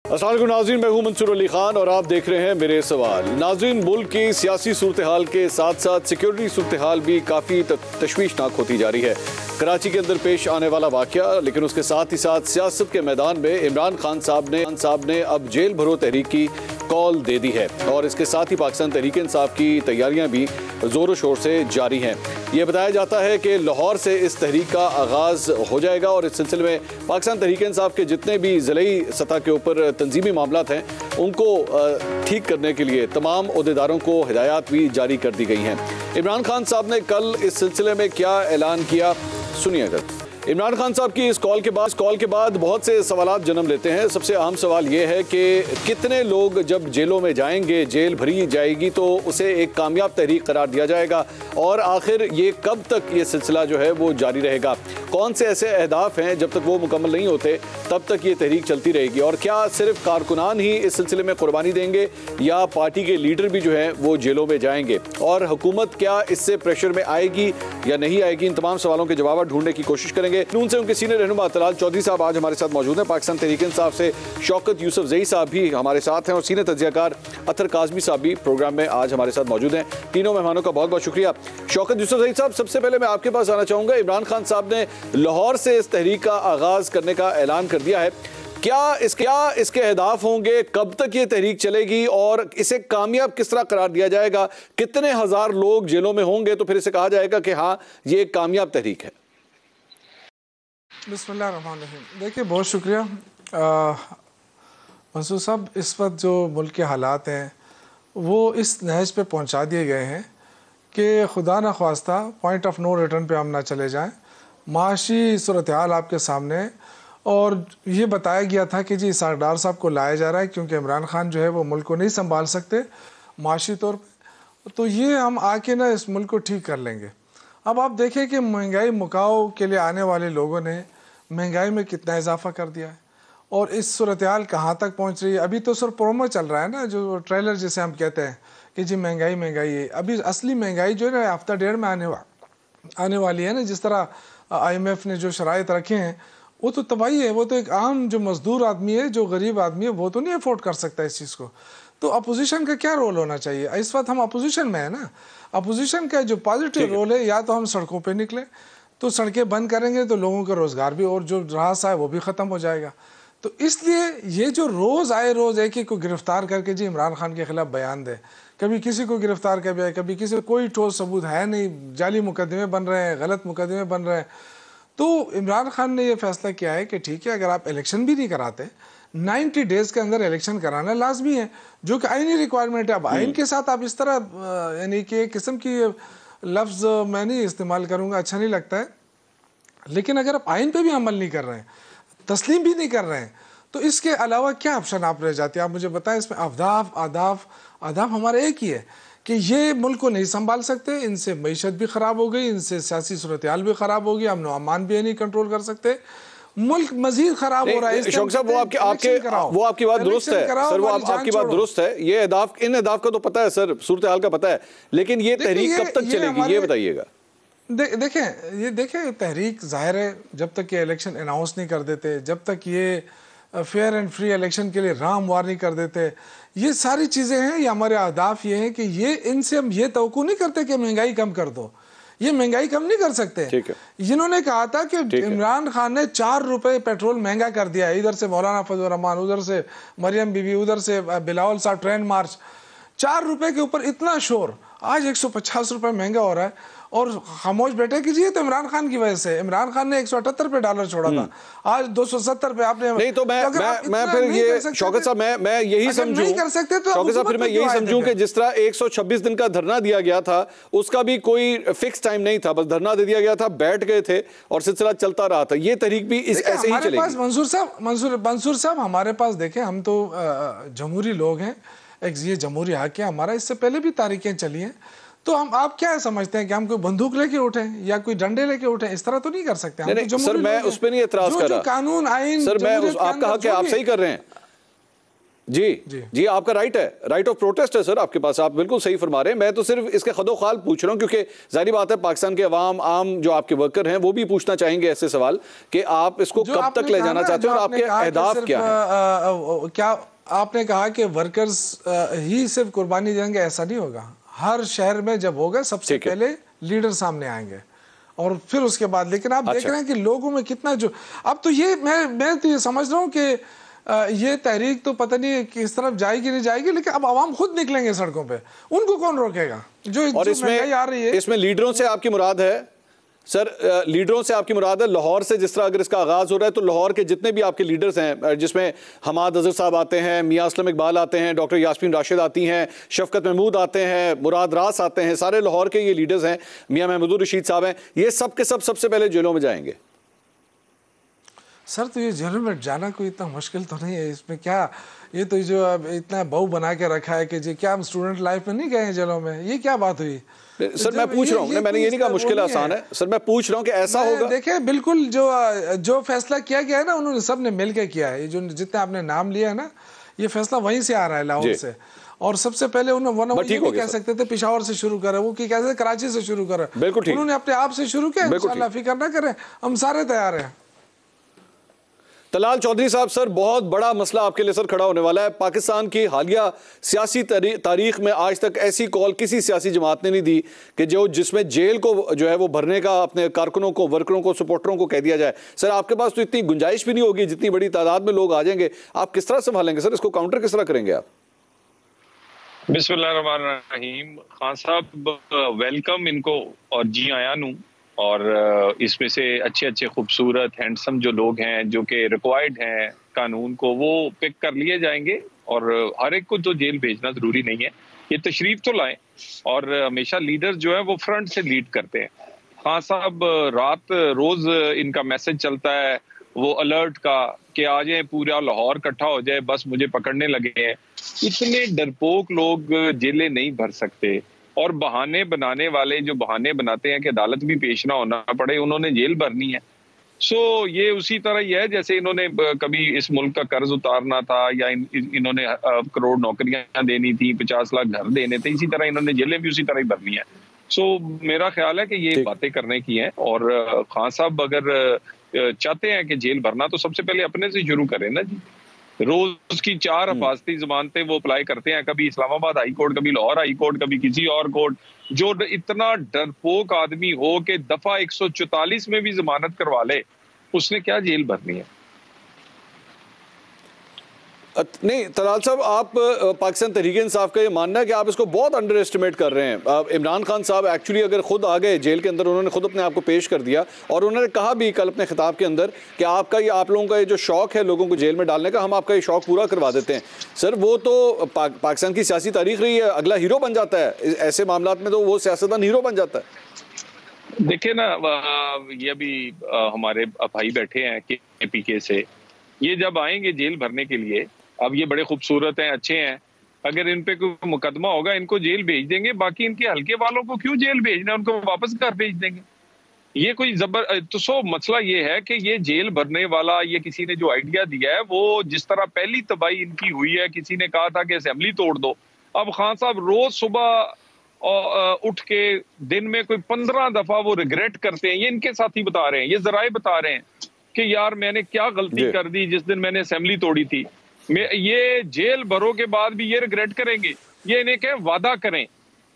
अस्सलाम वालेकुम नाज़रीन, मैं हूं मंसूर अली खान और आप देख रहे हैं मेरे सवाल। नाज़रीन, मुल्क की सियासी सूरत हाल के साथ साथ सिक्योरिटी सूरत हाल भी काफ़ी तशवीशनाक होती जा रही है। कराची के अंदर पेश आने वाला वाक़या, लेकिन उसके साथ ही साथ सियासत के मैदान में इमरान खान साहब ने अब जेल भरो तहरीक की कॉल दे दी है और इसके साथ ही पाकिस्तान तहरीक इंसाफ की तैयारियां भी ज़ोरों शोर से जारी हैं। ये बताया जाता है कि लाहौर से इस तहरीक का आगाज़ हो जाएगा और इस सिलसिले में पाकिस्तान तहरीक इंसाफ के जितने भी ज़िलई सतह के ऊपर तंजीमी मामलात हैं उनको ठीक करने के लिए तमाम ओहदेदारों को हिदायत भी जारी कर दी गई हैं। इमरान खान साहब ने कल इस सिलसिले में क्या ऐलान किया, सुनिएगा। इमरान खान साहब की इस कॉल के बाद बहुत से सवालात जन्म लेते हैं। सबसे अहम सवाल ये है कि कितने लोग जब जेलों में जाएंगे, जेल भरी जाएगी तो उसे एक कामयाब तहरीक करार दिया जाएगा और आखिर ये कब तक ये सिलसिला जो है वो जारी रहेगा। कौन से ऐसे अहदाफ हैं जब तक वो मुकम्मल नहीं होते तब तक ये तहरीक चलती रहेगी और क्या सिर्फ कारकुनान ही इस सिलसिले में कुर्बानी देंगे या पार्टी के लीडर भी जो हैं वो जेलों में जाएंगे और हुकूमत क्या इससे प्रेशर में आएगी या नहीं आएगी। इन तमाम सवालों के जवाब ढूंढने की कोशिश करेंगे। नून से उनके सीनियर रहनुमा तलाल चौधरी साहब आज हमारे साथ मौजूद हैं। पाकिस्तान तहरीक इंसाफ से शौकत यूसुफजई साहब भी हमारे साथ हैं और सीनियर तज्जियाकार अतर काज़मी साहब भी प्रोग्राम में आज हमारे साथ मौजूद हैं। तीनों मेहमानों का बहुत बहुत शुक्रिया। शौकत यूसुफजई साहब, सबसे पहले मैं आपके पास आना चाहूँगा। इमरान खान साहब ने लाहौर से इस तहरीक का आगाज़ करने का ऐलान कर दिया है। क्या इसके अहदाफ होंगे, कब तक ये तहरीक चलेगी और इसे कामयाब किस तरह करार दिया जाएगा? कितने हज़ार लोग जेलों में होंगे तो फिर इसे कहा जाएगा कि हाँ ये एक कामयाब तहरीक है? बिस्मिल्लाहिर्रहमानिर्रहीम। देखिए, बहुत शुक्रिया मंसूर साहब। इस वक्त जो मुल्क के हालात हैं वो इस नहज पे पहुंचा दिए गए हैं कि खुदा न ख्वास्ता पॉइंट ऑफ नो रिटर्न पे हम ना चले जाएं। माशी सूरत हाल आपके सामने और ये बताया गया था कि जी सरदार साहब को लाया जा रहा है क्योंकि इमरान खान जो है वो मुल्क को नहीं संभाल सकते माशी तौर पे, तो ये हम आके ना इस मुल्क को ठीक कर लेंगे। अब आप देखें कि महंगाई मुकाओ के लिए आने वाले लोगों ने महंगाई में कितना इजाफा कर दिया है और इस सूरत हाल कहाँ तक पहुँच रही है। अभी तो सिर्फ प्रोमो चल रहा है ना, जो ट्रेलर जिसे हम कहते हैं कि जी महंगाई है। अभी असली महंगाई जो है ना हफ्ता डेढ़ में आने वाली है ना। जिस तरह IMF ने जो शराइत रखे हैं वो तो तबाही है। वो तो एक आम जो मजदूर आदमी है, जो गरीब आदमी है, वो तो नहीं अफोर्ड कर सकता इस चीज़ को। तो अपोजिशन का क्या रोल होना चाहिए? इस वक्त हम अपोजिशन में है ना। अपोजिशन का जो पॉजिटिव रोल है, या तो हम सड़कों पे निकले, तो सड़कें बंद करेंगे तो लोगों का रोज़गार भी और जो रास्ता है वो भी ख़त्म हो जाएगा। तो इसलिए ये जो रोज़ एक ही को गिरफ्तार करके जी इमरान खान के ख़िलाफ़ बयान दे, कभी किसी को गिरफ्तार कर दिया, कभी किसी, कोई ठोस सबूत है नहीं, जाली मुकदमे बन रहे हैं, गलत मुकदमे बन रहे हैं। तो इमरान खान ने ये फैसला किया है कि ठीक है, अगर आप इलेक्शन भी नहीं कराते 90 डेज़ के अंदर इलेक्शन कराना लाजमी है, जो कि आईनी रिक्वायरमेंट है। अब आइन के साथ आप इस तरह यानी कि एक किस्म की लफ्ज़ मैं नहीं इस्तेमाल करूँगा, अच्छा नहीं लगता है, लेकिन अगर आप आइन पे भी अमल नहीं कर रहे हैं, तस्लीम भी नहीं कर रहे हैं, तो इसके अलावा क्या ऑप्शन आप रह जाते हैं? आप मुझे बताएं। इसमें अहदाफ हमारा एक ही है कि ये मुल्क को नहीं संभाल सकते, इनसे मईशत भी ख़राब हो गई, इनसे सियासी सूरत हाल भी ख़राब हो गई, अमन अमान भी नहीं कंट्रोल कर सकते, मुल्क मजीद खराब हो रहा है। शौकत साहब, वो आपकी बात दुरुस्त है सर, वो आपकी बात दुरुस्त है। ये इन अहदाफ का तो पता है सर, सूरत हाल का पता है, लेकिन ये तहरीक कब तक चलेगी ये बताइएगा। देखें तहरीक ज़ाहिर है जब तक ये इलेक्शन अनाउंस नहीं कर देते, जब तक ये फेयर एंड फ्री इलेक्शन के लिए रामवार नहीं कर देते, ये सारी चीज़ें हैं। ये हमारे अहदाफ ये हैं कि ये इनसे हम ये तवक्को नहीं करते कि महंगाई कम कर दो। ये महंगाई कम नहीं कर सकते। जिन्होंने कहा था कि इमरान खान ने 4 रुपए पेट्रोल महंगा कर दिया, इधर से मौलाना फजल रहमान, उधर से मरियम बीबी, उधर से बिलावल साहब ट्रेन मार्च, 4 रुपए के ऊपर इतना शोर। आज 150 रुपए महंगा हो रहा है और खामोश बैठे कीजिए। तो इमरान खान की वजह से, इमरान खान ने 178 पे डॉलर छोड़ा था, आज 270 पे आपने नहीं। तो मैं फिर ये शौकत साहब मैं यही समझूं, नहीं कर सकते तो शौकत साहब फिर मैं यही समझूं कि जिस तरह 126 दिन का धरना दिया गया था उसका भी कोई फिक्स टाइम नहीं था, बस धरना दे दिया गया था, बैठ गए थे और सिलसिला चलता रहा था। ये तहरीक भी ऐसे ही चलेगी। मंसूर साहब हमारे पास देखें, हम तो जमहूरी लोग हैं, एक ये जमहूरी हक है हमारा, इससे पहले भी तारीखें चली हैं। तो आप क्या समझते हैं कि हम कोई बंदूक लेके उठे या कोई डंडे लेके उठे? इस तरह तो नहीं कर सकते हम। नहीं, सर मैं उस पर नहीं एतराज कर रहा। कानून आइन सर मैं आपका हक है, आप सही कर रहे हैं। जी आपका राइट है, राइट ऑफ प्रोटेस्ट है सर आपके पास, आप बिल्कुल सही फरमा रहे हैं। मैं तो सिर्फ इसके खदोखाल पूछ रहा हूं, क्योंकि जाहिर बात है पाकिस्तान के अवाम, आम जो आपके वर्कर हैं वो भी पूछना चाहेंगे ऐसे सवाल कि आप इसको कब तक ले जाना चाहते हो और आपके अहदाफ क्या है। क्या आपने कहा कि वर्कर्स ही सिर्फ कुर्बानी देंगे, ऐसा नहीं होगा। हर शहर में जब होगा सबसे पहले लीडर सामने आएंगे और फिर उसके बाद, लेकिन आप देख रहे हैं कि लोगों में कितना जो अब तो ये मैं तो ये समझ रहा हूँ कि ये तहरीक तो पता नहीं किस तरफ जाएगी नहीं जाएगी, लेकिन अब आवाम खुद निकलेंगे सड़कों पे, उनको कौन रोकेगा? और इसमें आ रही है, इसमें लीडरों से आपकी मुराद है सर, लीडरों से आपकी मुराद है लाहौर से? जिस तरह अगर इसका आगाज हो रहा है तो लाहौर के जितने भी आपके लीडर्स हैं, जिसमें हमाद अजहर साहब आते हैं, मियां असलम इकबाल आते हैं, डॉक्टर यास्मीन राशिद आती हैं, शफकत महमूद आते हैं, मुराद रास आते हैं, सारे लाहौर के ये लीडर्स हैं, मियां महमूद रशीद साहब हैं, ये सब के सब सबसे पहले जेलों में जाएंगे। सर तो ये जेलों में जाना कोई इतना मुश्किल तो नहीं है, इसमें क्या, ये तो जो अब इतना बहु बना के रखा है कि जी क्या हम स्टूडेंट लाइफ में नहीं गए जेलों में, ये क्या बात हुई? सर मैं पूछ रहा हूँ, मैंने ये नहीं कहा मुश्किल आसान है सर, मैं पूछ रहा हूँ कि ऐसा होगा। देखिए बिल्कुल जो फैसला किया गया है ना, उन्होंने सब ने मिल के किया है, जो जितने आपने नाम लिया है ना, ये फैसला वहीं से आ रहा है, लाहौर से। और सबसे पहले उन्होंने ये कह सकते थे पिशावर से शुरू करें, वो की कहते थे कराची से शुरू करें, उन्होंने अपने आप से शुरू किया। इंशाल्लाह फिक्र ना करें, हम सारे तैयार हैं। तलाल चौधरी साहब, सर बहुत बड़ा मसला आपके लिए सर खड़ा होने वाला है। पाकिस्तान की हालिया सियासी तारीख में आज तक ऐसी कॉल किसी सियासी जमात ने नहीं दी कि जिसमें जेल को जो है वो भरने का अपने कारकुनों को, वर्करों को, सपोर्टरों को कह दिया जाए। सर आपके पास तो इतनी गुंजाइश भी नहीं होगी, जितनी बड़ी तादाद में लोग आ जाएंगे, आप किस तरह संभालेंगे सर? इसको काउंटर किस तरह करेंगे आप? बिस्मिल्लाहिर्रहमानिर्रहीम। खान साहब वेलकम इनको और जी आया नू, और इसमें से अच्छे अच्छे खूबसूरत हैंडसम जो लोग हैं जो कि रिक्वायर्ड हैं कानून को, वो पिक कर लिए जाएंगे। और हर एक को तो जेल भेजना जरूरी नहीं है, ये तशरीफ तो लाएं। और हमेशा लीडर जो है वो फ्रंट से लीड करते हैं। हाँ साहब, रात रोज इनका मैसेज चलता है वो अलर्ट का कि आ जाए, पूरा लाहौर इकट्ठा हो जाए, बस मुझे पकड़ने लगे हैं। इतने डरपोक लोग जेलें नहीं भर सकते, और बहाने बनाने वाले जो बहाने बनाते हैं कि अदालत भी पेश ना होना पड़े, उन्होंने जेल भरनी है। सो ये उसी तरह ही है जैसे इन्होंने कभी इस मुल्क का कर्ज उतारना था, या इन्होंने करोड़ नौकरियां देनी थी, 50 लाख घर देने थे, इसी तरह इन्होंने जेलें भी उसी तरह ही भरनी है। सो मेरा ख्याल है कि ये बातें करने की हैं। और खान साहब अगर चाहते हैं कि जेल भरना, तो सबसे पहले अपने से शुरू करें ना जी। रोज की 4 हिफाजती जमानतें वो अप्लाई करते हैं, कभी इस्लामाबाद हाई कोर्ट, कभी लाहौर हाई कोर्ट, कभी किसी और कोर्ट। जो इतना डरपोक आदमी हो कि दफा 144 में भी जमानत करवा ले, उसने क्या जेल भरनी है? नहीं तलाल साहब, आप पाकिस्तान तहरीक-ए-इंसाफ का ये मानना है कि आप इसको बहुत अंडर एस्टिमेट कर रहे हैं। इमरान खान साहब एक्चुअली अगर खुद आ गए जेल के अंदर, उन्होंने खुद अपने आप को पेश कर दिया और उन्होंने कहा भी कल अपने खिताब के अंदर कि आप लोगों का ये जो शौक है लोगों को जेल में डालने का, हम आपका ये शौक पूरा करवा देते हैं। सर वो तो पाकिस्तान की सियासी तारीख रही है, अगला हीरो बन जाता है ऐसे मामला में, तो वो सियासतदान हीरो बन जाता है। देखिए ना, ये अभी हमारे भाई बैठे हैं KPK से, ये जब आएंगे जेल भरने के लिए, अब ये बड़े खूबसूरत हैं, अच्छे हैं, अगर इन पे कोई मुकदमा होगा इनको जेल भेज देंगे, बाकी इनके हल्के वालों को क्यों जेल भेजना, उनको वापस घर भेज देंगे। ये कोई तो मसला ये है कि ये जेल भरने वाला, ये किसी ने जो आइडिया दिया है, वो जिस तरह पहली तबाही इनकी हुई है, किसी ने कहा था कि असेंबली तोड़ दो। अब खान साहब रोज सुबह उठ के दिन में कोई 15 दफा वो रिग्रेट करते हैं। ये इनके साथी बता रहे हैं, ये जराए बता रहे हैं कि यार मैंने क्या गलती कर दी जिस दिन मैंने असेंबली तोड़ी थी। ये जेल भरो के बाद भी ये रिग्रेट करेंगे। ये इन्हें कहें वादा करें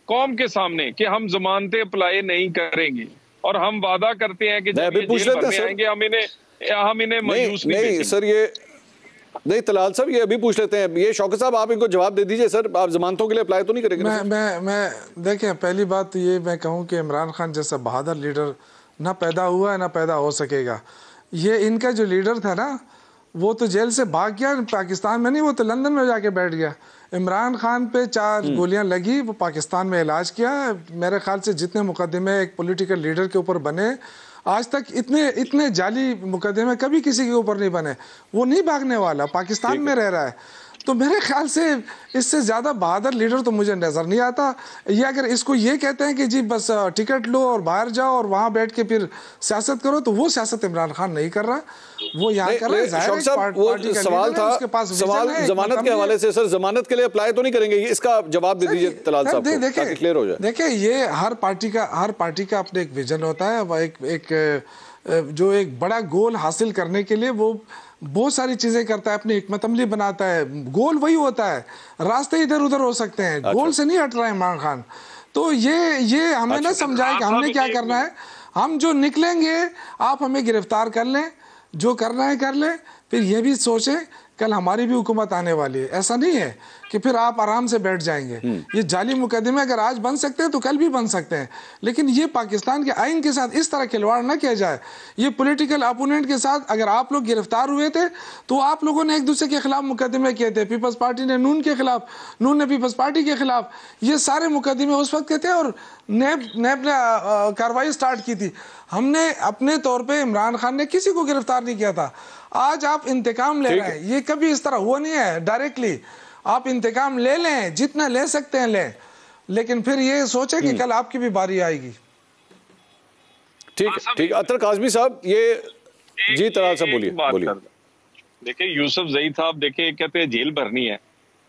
कौम के सामने कि हम जमानतें अप्लाई नहीं करेंगे, और हम वादा करते हैं कि जब ये जेल भरने आएंगे हम इन्हें मायूस नहीं सर। ये नहीं तलाल साहब, ये अभी पूछ लेते हैं, ये शौकत साहब आप इनको जवाब दे दीजिए सर, आप जमानतों के लिए अप्लाई तो नहीं करेंगे? मैं देखें, पहली बात तो ये मैं कहूँ कि इमरान खान जैसा बहादुर लीडर ना पैदा हुआ है ना पैदा हो सकेगा। ये इनका जो लीडर था ना, वो तो जेल से भाग गया, पाकिस्तान में नहीं, वो तो लंदन में जाके बैठ गया। इमरान खान पे 4 गोलियां लगी, वो पाकिस्तान में इलाज किया। मेरे ख्याल से जितने मुकदमे एक पॉलिटिकल लीडर के ऊपर बने आज तक, इतने जाली मुकदमे कभी किसी के ऊपर नहीं बने। वो नहीं भागने वाला, पाकिस्तान में रह रहा है। तो मेरे ख्याल से इससे ज़्यादा बहादुर लीडर तो मुझे नज़र नहीं आता। ये अगर इसको ये कहते हैं कि जी बस टिकट लो और बाहर जाओ और वहाँ बैठ के फिर सियासत करो, तो वो सियासत इमरान खान नहीं कर रहा, वो यहाँ कर रहा है। सवाल था, सवाल जमानत के हवाले से, सर जमानत के लिए अप्लाई तो नहीं करेंगे, इसका जवाब दे दीजिए तलाल साहब को ताकि क्लियर हो जाए। देखिए ये हर पार्टी का अपने एक विजन होता है, जो एक बड़ा गोल हासिल करने के लिए वो बहुत सारी चीजें करता है, अपनी हिकमत अमली बनाता है। गोल वही होता है, रास्ते इधर उधर हो सकते हैं, गोल से नहीं हट रहा है इमरान खान। तो ये हमें ना समझाए कि हमने क्या करना है। हम जो निकलेंगे आप हमें गिरफ्तार कर लें, जो करना है कर लें, फिर ये भी सोचें कल हमारी भी हुकूमत आने वाली है। ऐसा नहीं है कि फिर आप आराम से बैठ जाएंगे। ये जाली मुकदमे अगर आज बन सकते हैं तो कल भी बन सकते हैं, लेकिन ये पाकिस्तान के आइन के साथ इस तरह खिलवाड़ ना किया जाए। ये पॉलिटिकल अपोनेंट के साथ अगर आप लोग गिरफ्तार हुए थे तो आप लोगों ने एक दूसरे के खिलाफ मुकदमे किए थे। पीपल्स पार्टी ने नून के खिलाफ, नून ने पीपल्स पार्टी के खिलाफ, ये सारे मुकदमे उस वक्त के थे और नेब ने कार्रवाई स्टार्ट की थी। हमने अपने तौर पर इमरान खान ने किसी को गिरफ्तार नहीं किया था। आज आप इंतकाम ले रहे हैं, ये कभी इस तरह हुआ नहीं है डायरेक्टली। आप इंतकाम ले लें, जितना ले सकते हैं लें, लेकिन फिर ये सोचें कि कल आपकी भी बारी आएगी। ठीक। अतर काज़मी साहब, ये जी तलाल साहब बोलिए। देखिए यूसुफ जई साहब, देखिए कहते हैं जेल भरनी है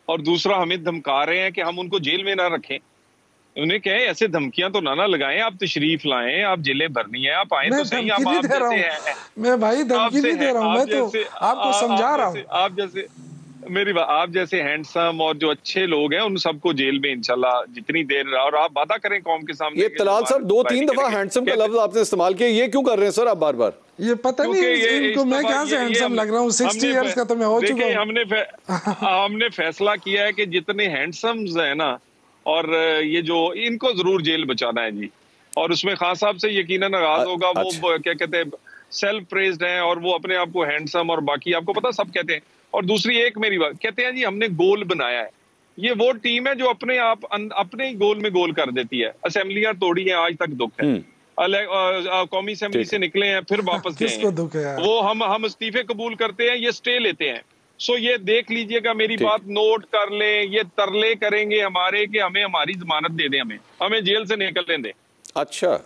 और दूसरा हमें धमका रहे हैं कि हम उनको जेल में ना रखें। उन्हें कहें ऐसे धमकियां तो ना लगाएं, आप तशरीफ लाएं, आप जेलें भरनी है, आप आए तो सही। आप जैसे हैं, मैं भाई धमकी नहीं दे रहा हूं, मैं तो आपको समझा रहा हूं। आप जैसे मेरी बात, आप जैसे हैंडसम और जो अच्छे लोग हैं उन सबको जेल में इंशाल्लाह जितनी देर, और आप वादा करें कौम के सामने। ये तलाल साहब 2-3 दफा हैंडसम का लफ्ज आपने इस्तेमाल किया, ये क्यों कर रहे हैं सर आप बार बार? ये पता नहीं इनको मैं कहां से हैंडसम लग रहा हूं, 60 इयर्स का तो मैं हो चुका हूं। हमने फैसला किया है कि जितने हैंडसम्स हैं ना, और ये जो इनको जरूर जेल बचाना है जी। और उसमें खान साहब से यकीनन आगाज होगा। वो क्या कहते हैं, सेल्फ प्रेज्ड हैं और वो अपने आप को हैंडसम और बाकी आपको पता सब कहते हैं। और दूसरी एक मेरी बात कहते हैं जी, हमने गोल बनाया है। ये वो टीम है जो अपने आप अपने ही गोल में गोल कर देती है। असेंबलियां तोड़ी हैं, आज तक दुख है। कौमी असेंबली से निकले हैं, फिर वापस गए। वो हम इस्तीफे कबूल करते हैं, ये स्टे लेते हैं। सो ये देख लीजिएगा, मेरी बात नोट कर लें। ये तरले करेंगे हमारे कि हमें हमारी जमानत दे दें, हमें जेल से निकलने दें। अच्छा।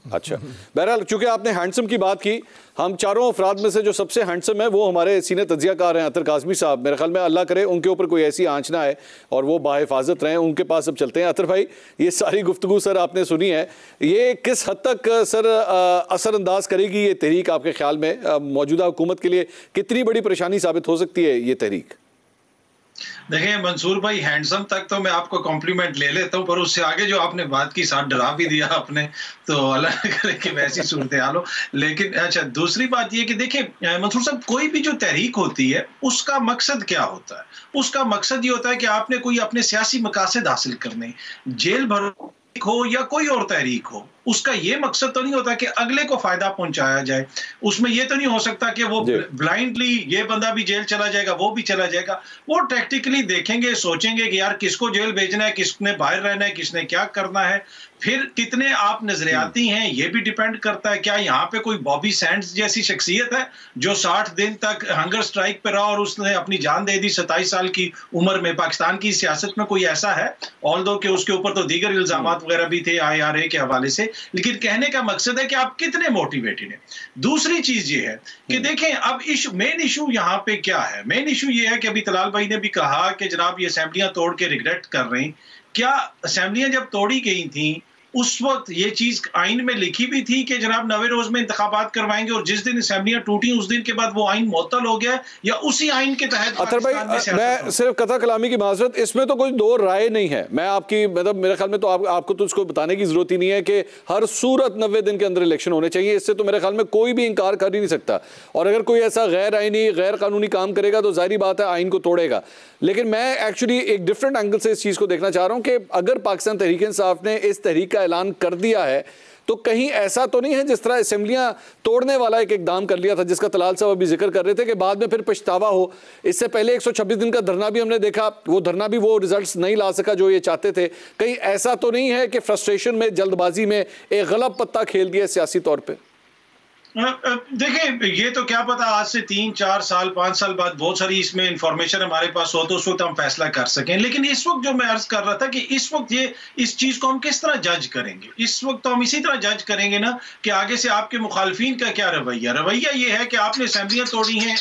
बहरहाल चूंकि आपने हैंडसम की बात की, हम चारों अफराद में से जो सबसे हैंडसम है वो हमारे सीनियर तज्जियाकार हैं अतर काज़मी साहब। मेरे ख्याल में अल्लाह करे उनके ऊपर कोई ऐसी आंच ना आए और वो बाहिफाजत रहें। उनके पास अब चलते हैं। अतर भाई, ये सारी गुफ्तगू सर आपने सुनी है, ये किस हद तक सर असरअंदाज करेगी ये तहरीक आपके ख्याल में? मौजूदा हुकूमत के लिए कितनी बड़ी परेशानी साबित हो सकती है ये तहरीक? देखिए मंसूर भाई, हैंडसम तक तो मैं आपको कॉम्प्लीमेंट ले लेता हूँ, पर उससे आगे जो आपने बात की साथ डरा भी दिया आपने, तो अल्लाह करे कि वैसी सूरत हाल हो। लेकिन अच्छा, दूसरी बात ये कि देखिए मंसूर साहब, कोई भी जो तहरीक होती है उसका मकसद क्या होता है? उसका मकसद ये होता है कि आपने कोई अपने सियासी मकासद हासिल करने, जेल भरो हो या कोई और तहरीक हो, उसका ये मकसद तो नहीं होता कि अगले को फायदा पहुंचाया जाए। उसमें ये तो नहीं हो सकता कि वो ब्लाइंडली ये बंदा भी जेल चला जाएगा, वो भी चला जाएगा। वो टैक्टिकली देखेंगे, सोचेंगे कि यार किसको जेल भेजना है, किसने बाहर रहना है, किसने क्या करना है। फिर कितने आप नजरियाती हैं ये भी डिपेंड करता है। क्या यहाँ पे कोई बॉबी सैंड्स जैसी शख्सियत है जो 60 दिन तक हंगर स्ट्राइक पे रहा और उसने अपनी जान दे दी 27 साल की उम्र में? पाकिस्तान की सियासत में कोई ऐसा है? ऑल्दो कि उसके ऊपर तो दीगर इल्जामात वगैरह भी थे IRA के हवाले से, लेकिन कहने का मकसद है कि आप कितने मोटिवेटेड हैं। दूसरी चीज ये है कि देखें, अब मेन इशू यहाँ पे क्या है? मेन इशू ये है कि अभी तलाल भाई ने भी कहा कि जनाब ये असेंबलियां तोड़ के रिग्रेट कर रहे हैं। क्या असेंबलियां जब तोड़ी गई थी उस वक्त ये चीज आइन में लिखी भी थी कि जनाब 90 रोज में इंतखाबात करवाएंगे, और जिस दिन असेंबलियां टूटी उस दिन के बाद वो आइन मुअत्तल हो गया, या उसी आइन के तहत? अतर भाई, मैं सिर्फ कथा कलामी की माजरत, इसमें तो कोई दो राय नहीं है। मैं आपकी मतलब मेरे ख्याल में तो आपको तो उसको बताने की जरूरत ही नहीं है कि हर सूरत 90 दिन के अंदर इलेक्शन होने चाहिए। इससे तो मेरे ख्याल में कोई भी इंकार कर ही नहीं सकता। और अगर कोई ऐसा गैर आइनी, गैर कानूनी काम करेगा तो जाहिर बात है आइन को तोड़ेगा। लेकिन मैं एक्चुअली एक डिफरेंट एंगल से इस चीज़ को देखना चाह रहा हूं कि अगर पाकिस्तान तहरीक इंसाफ ने इस तहरीक का ऐलान कर दिया है तो कहीं ऐसा तो नहीं है जिस तरह असेंबलियां तोड़ने वाला एक इकदाम कर लिया था, जिसका तलाल साहब अभी जिक्र कर रहे थे कि बाद में फिर पछतावा हो। इससे पहले 126 दिन का धरना भी हमने देखा, वो धरना भी वो रिजल्ट्स नहीं ला सका जो ये चाहते थे। कहीं ऐसा तो नहीं है कि फ्रस्ट्रेशन में, जल्दबाजी में एक गलत पत्ता खेल दिया सियासी तौर पर? देखिए, ये तो क्या पता आज से 3, 4 साल, 5 साल बाद बहुत सारी इसमें इंफॉर्मेशन हमारे पास हो तो उस वक्त हम फैसला कर सकें। लेकिन इस वक्त जो मैं अर्ज कर रहा था कि इस वक्त ये इस चीज को हम किस तरह जज करेंगे? इस वक्त तो हम इसी तरह जज करेंगे ना कि आगे से आपके मुखालफीन का क्या रवैया ये है कि आपने असेंबलियां तोड़ी हैं,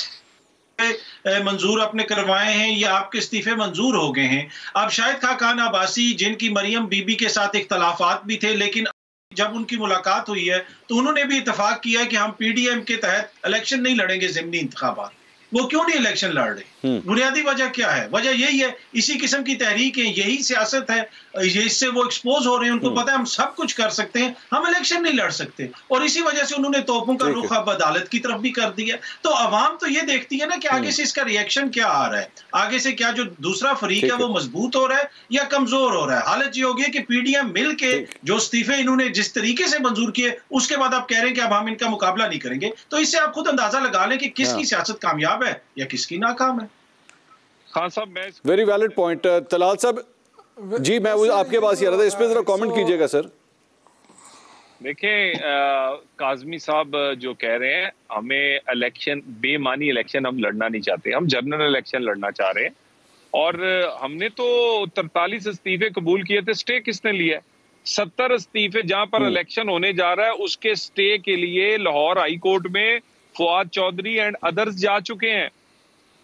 मंजूर आपने करवाए हैं या आपके इस्तीफे मंजूर हो गए हैं। अब शाहिद खाकान अब्बासी जिनकी मरियम बीबी के साथ इख्तलाफात भी थे, लेकिन जब उनकी मुलाकात हुई है तो उन्होंने भी इत्तेफाक किया है कि हम पीडीएम के तहत इलेक्शन नहीं लड़ेंगे, ज़िमनी इंतखाबात। वो क्यों नहीं इलेक्शन लड़ रहे? बुनियादी वजह क्या है? वजह यही है, इसी किस्म की तहरीक है, यही सियासत है, इससे वो एक्सपोज हो रहे हैं। उनको पता है हम सब कुछ कर सकते हैं, हम इलेक्शन नहीं लड़ सकते, और इसी वजह से उन्होंने तोपों का रुख अब अदालत की तरफ भी कर दिया। तो अवाम तो ये देखती है ना कि आगे से इसका रिएक्शन क्या आ रहा है, आगे से क्या जो दूसरा फरीक है वो मजबूत हो रहा है या कमजोर हो रहा है। हालत ये होगी कि पीडीएम मिल के जो इस्तीफे इन्होंने जिस तरीके से मंजूर किए, उसके बाद आप कह रहे हैं कि अब हम इनका मुकाबला नहीं करेंगे। तो इससे आप खुद अंदाजा लगा लें कि किसकी सियासत कामयाब है या किसकी नाकाम है। खान साहब, मैं वेरी वैलिड पॉइंट। तलाल साहब जी, मैं वो आपके पास ही आ रहा था, इस पे जरा कमेंट कीजिएगा सर। देखें, काज़मी साहब जो कह रहे हैं, हमें इलेक्शन, बेमानी इलेक्शन हम लड़ना नहीं चाहते, हम जनरल इलेक्शन लड़ना चाह रहे हैं। और हमने तो 43 इस्तीफे कबूल किए थे, स्टे किसने लिया? 70 इस्तीफे जहां पर इलेक्शन होने जा रहा है उसके स्टे के लिए लाहौर हाई कोर्ट में फवाद चौधरी एंड अदर्स जा चुके हैं।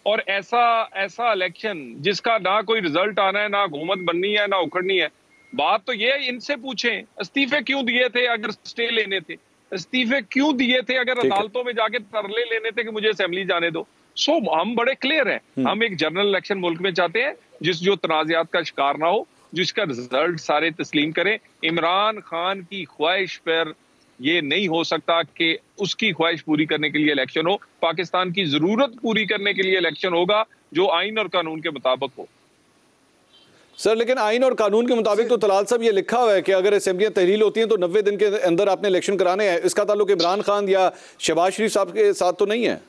और ऐसा इलेक्शन जिसका ना कोई रिजल्ट आना है, ना हुकूमत बननी है, ना उखड़नी है। बात तो ये इनसे पूछें, इस्तीफे क्यों दिए थे अगर स्टे लेने थे? इस्तीफे क्यों दिए थे अगर अदालतों में जाके तरले लेने थे कि मुझे असेंबली जाने दो? सो हम बड़े क्लियर हैं, हम एक जनरल इलेक्शन मुल्क में चाहते हैं जो तनाज़ात का शिकार ना हो, जिसका रिजल्ट सारे तस्लीम करें। इमरान खान की ख्वाहिश पर ये नहीं हो सकता कि उसकी ख्वाहिश पूरी करने के लिए इलेक्शन हो। पाकिस्तान की जरूरत पूरी करने के लिए इलेक्शन होगा जो आइन और कानून के मुताबिक हो। सर, लेकिन आइन और कानून के मुताबिक तो तलाल साहब ये लिखा हुआ है कि अगर असेंबलियां तहलील होती हैं तो 90 दिन के अंदर आपने इलेक्शन कराने हैं। इसका ताल्लुक इमरान खान या शहबाज शरीफ साहब के साथ तो नहीं है।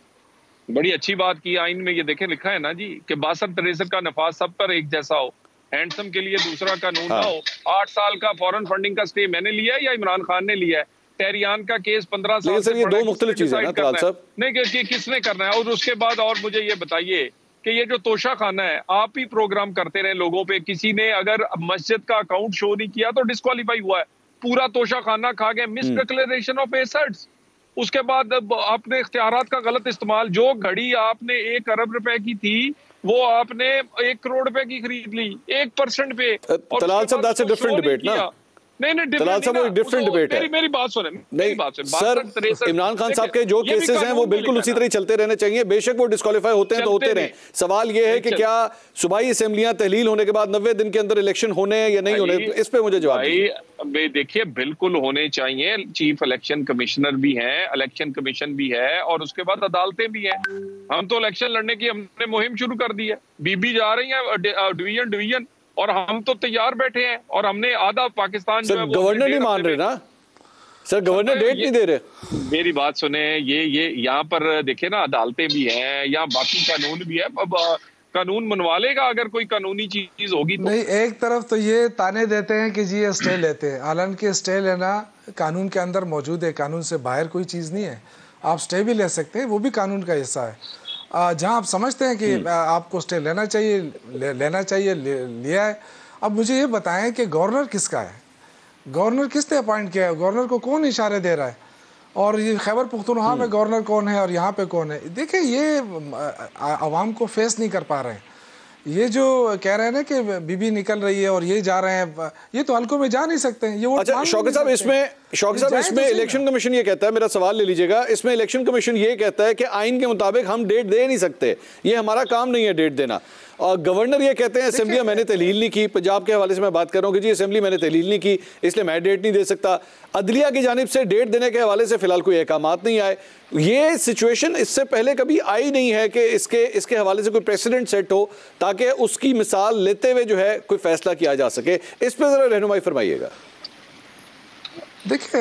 बड़ी अच्छी बात की आइन में, ये देखें लिखा है ना जी कि 62-63 का नफाज सब पर एक जैसा हो, हैंडसम के लिए दूसरा कानून ना हो। 8 साल का फॉरेन फंडिंग का स्टे मैंने लिया है या इमरान खान ने लिया है? तेरियान का केस 15 साल से ये दो मुख्तलिफ चीजें हैं ना तलाल साहब। नहीं कि किसने करना है। और उसके बाद और मुझे ये बताइए कि ये जो तोशा खाना है, आप ही प्रोग्राम करते रहे लोगों पे। किसी ने अगर मस्जिद का अकाउंट शो नहीं किया तो डिस्क्वालीफाई हुआ है, पूरा तोशा खाना खा गए, मिस डिक्लेरेशन ऑफ एसेट्स। उसके बाद आपने इख्तियारात का गलत इस्तेमाल, जो घड़ी आपने 1 अरब रुपए की थी वो आपने 1 करोड़ रुपए की खरीद ली 1% पे। तलाल साहब, दैट्स अ डिफरेंट डिबेट ना। नहीं, डिफरेंट डिबेट है। मेरी बात सुने, नहीं सर, इमरान खान साहब के जो केसेस हैं वो बिल्कुल उसी तरह चलते रहने चाहिए। बेशक वो डिस्क्वालीफाई होते हैं तो होते रहे। सवाल ये है कि क्या सूबाई असेंबलियां तहलील होने के बाद 90 दिन के अंदर इलेक्शन होने या नहीं होने, इस पे मुझे जवाब दीजिए। देखिए, बिल्कुल होने चाहिए। चीफ इलेक्शन कमिश्नर भी हैं, इलेक्शन कमीशन भी है, और उसके बाद अदालतें भी हैं। हम तो इलेक्शन लड़ने की हमने मुहिम शुरू कर दी है। बीबी जा रही है डिवीजन, और हम तो तैयार बैठे हैं। और हमने आधा पाकिस्तान जो है गवर्नर नहीं मान रहे ना सर, गवर्नर डेट नहीं दे रहे। मेरी बात सुने, ये यहाँ पर देखे ना, अदालतें भी हैं, यहाँ बाकी कानून भी है। अब कानून मनवा लेगा अगर कोई कानूनी चीज होगी तो। नहीं, एक तरफ तो ये ताने देते हैं कि जी ये स्टे लेते हैं, हालांकि स्टे लेना कानून के अंदर मौजूद है, कानून से बाहर कोई चीज़ नहीं है। आप स्टे भी ले सकते हैं, वो भी कानून का हिस्सा है। जहां आप समझते हैं कि आपको स्टे लेना चाहिए, लिया है। अब मुझे ये बताएं कि गवर्नर किसका है, गवर्नर किसने अपॉइंट किया है, गवर्नर को कौन इशारे दे रहा है, और ये खैबर पुख्तनख्वा में गवर्नर कौन है और यहाँ पे कौन है? देखिए, ये आवाम को फेस नहीं कर पा रहे हैं। ये जो कह रहे हैं ना कि बीबी निकल रही है और ये जा रहे हैं, ये तो हल्कों में जा नहीं सकते हैं। ये वो अच्छा, शौकत साहब, इसमें इलेक्शन कमीशन ये कहता है, मेरा सवाल ले लीजिएगा, इसमें इलेक्शन कमीशन ये कहता है कि आइन के मुताबिक हम डेट दे नहीं सकते, ये हमारा काम नहीं है डेट देना। और गवर्नर ये कहते हैं असेंबलियां मैंने तहलील नहीं की। पंजाब के हवाले से मैं बात कर रहा हूँ कि जी असेंबली मैंने तहलील नहीं की, इसलिए मैं डेट नहीं दे सकता। अदलिया की जानिब से डेट देने के हवाले से फिलहाल कोई अहकामात नहीं आए। ये सिचुएशन इससे पहले कभी आई नहीं है कि इसके हवाले से कोई प्रेसिडेंट सेट हो ताकि उसकी मिसाल लेते हुए जो है कोई फैसला किया जा सके। इस पर जरा रहनुमाई फरमाइएगा। देखिए,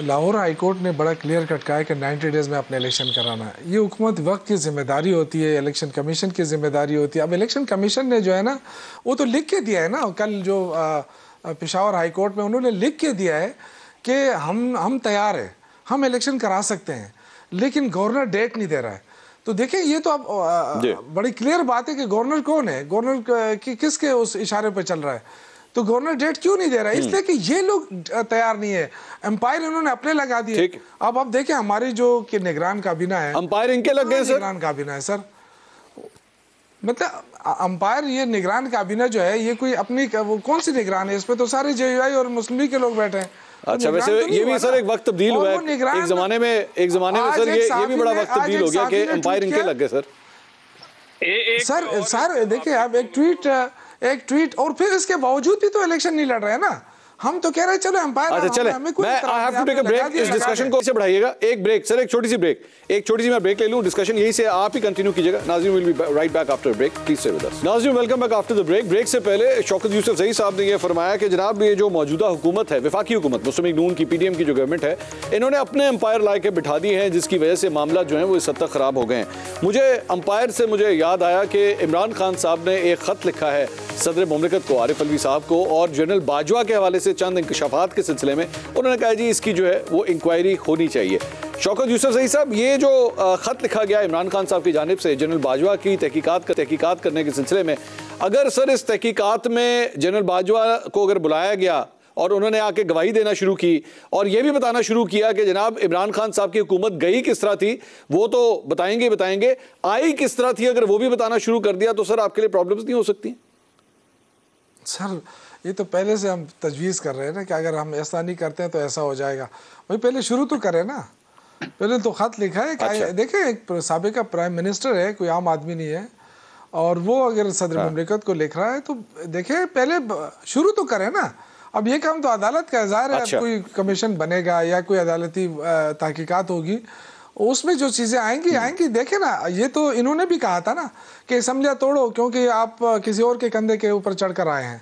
लाहौर हाई कोर्ट ने बड़ा क्लियर कट कहा है कि 90 डेज में अपने इलेक्शन कराना है। ये हुकूमत वक्त की जिम्मेदारी होती है, इलेक्शन कमीशन की जिम्मेदारी होती है। अब इलेक्शन कमीशन ने जो है ना, वो तो लिख के दिया है ना, कल जो पेशावर हाई कोर्ट में उन्होंने लिख के दिया है कि हम तैयार हैं। हम इलेक्शन करा सकते हैं, लेकिन गवर्नर डेट नहीं दे रहा है। तो देखिए ये तो अब बड़ी क्लियर बात है कि गवर्नर कौन है, गवर्नर किसके उस इशारे पर चल रहा है। तो गवर्नर डेट क्यों नहीं दे रहा है? इसलिए कि ये लोग तैयार नहीं है। एम्पायर इन्होंने अपने लगा दिए। अब देखें हमारी जो कि निगरान काबीना है, अंपायर इनके लग गए सर। निगरान काबीना है सर, मतलब अंपायर ये निगरान काबीना जो है ये कोई अपनी वो कौन सी निगरान है? इस पे तो सारे जेयूआई और मुस्लिम लीग के लोग बैठे हैं। अच्छा, वैसे तो ये भी सर एक वक्त तब्दील हुआ है। एक जमाने में सर ये भी बड़ा वक्त तब्दील हो गया कि अंपायर इनके लग गए सर। सर देखिए आप एक ट्वीट और फिर इसके बावजूद भी तो इलेक्शन नहीं लड़ रहे हैं ना। हम तो कह रहे हैं चलो एम्पायर। अच्छा चले, मैं I have to take a break. इस डिस्कशन को से बढ़ाइएगा एक ब्रेक सर, एक छोटी सी मैं ब्रेक ले लूं। डिस्कशन यही से आप ही कंटिन्यू कीजिएगा। नाज़रीन will be right back after break, please stay with us. नाज़रीन welcome back after the break. Break से पहले शौकत यूसुफजई साहब ने यह फरमाया कि जनाब ये जो मौजूदा हुकूमत है, वफाकी हुकूमत, मुस्लिम लीग नून की पीडीएम की जो गवर्नमेंट है, इन्होंने अपने एम्पायर ला के बिठा दिए हैं, जिसकी वजह से मामला जो है वो इस हद तक खराब हो गए हैं। मुझे एम्पायर से मुझे याद आया कि इमरान खान साहब ने एक खत लिखा है सदर मुमलिकत को, आरिफ अलवी साहब को, और जनरल बाजवा के हवाले से चंद इंकशाफात के सिलसिले में उन्होंने कहा जी इसकी जो है वो इंक्वायरी होनी चाहिए। शौकत यूसुफजई साहब, ये जो खत लिखा गया इमरान खान साहब की जानिब से जनरल बाजवा की तहकीकात करने के सिलसिले में, अगर सर इस तहकीकात में जनरल बाजवा को अगर बुलाया गया और उन्होंने आके गवाही देना शुरू की और ये भी बताना शुरू किया कि जनाब इमरान खान साहब की हुकूमत गई किस तरह थी, वो तो बताएंगे, आई किस तरह थी, अगर वो भी बताना शुरू कर दिया तो सर आपके लिए प्रॉब्लम्स नहीं हो सकती? सर ये तो पहले से हम तजवीज़ कर रहे हैं ना कि अगर हम ऐसा नहीं करते हैं तो ऐसा हो जाएगा। भाई पहले शुरू तो करें ना, पहले तो खत लिखा है। अच्छा। देखें एक साबिका प्राइम मिनिस्टर है, कोई आम आदमी नहीं है, और वो अगर सदर मुमलिकत को लिख रहा है तो देखें पहले शुरू तो करें ना। अब ये काम तो अदालत का है, ज़ाहिर है। अच्छा। कोई कमीशन बनेगा या कोई अदालती तहकीकात होगी, उसमें जो चीज़ें आएंगी देखें ना। ये तो इन्होंने भी कहा था ना कि असम्बलियाँ तोड़ो क्योंकि आप किसी और के कंधे के ऊपर चढ़ कर आए हैं।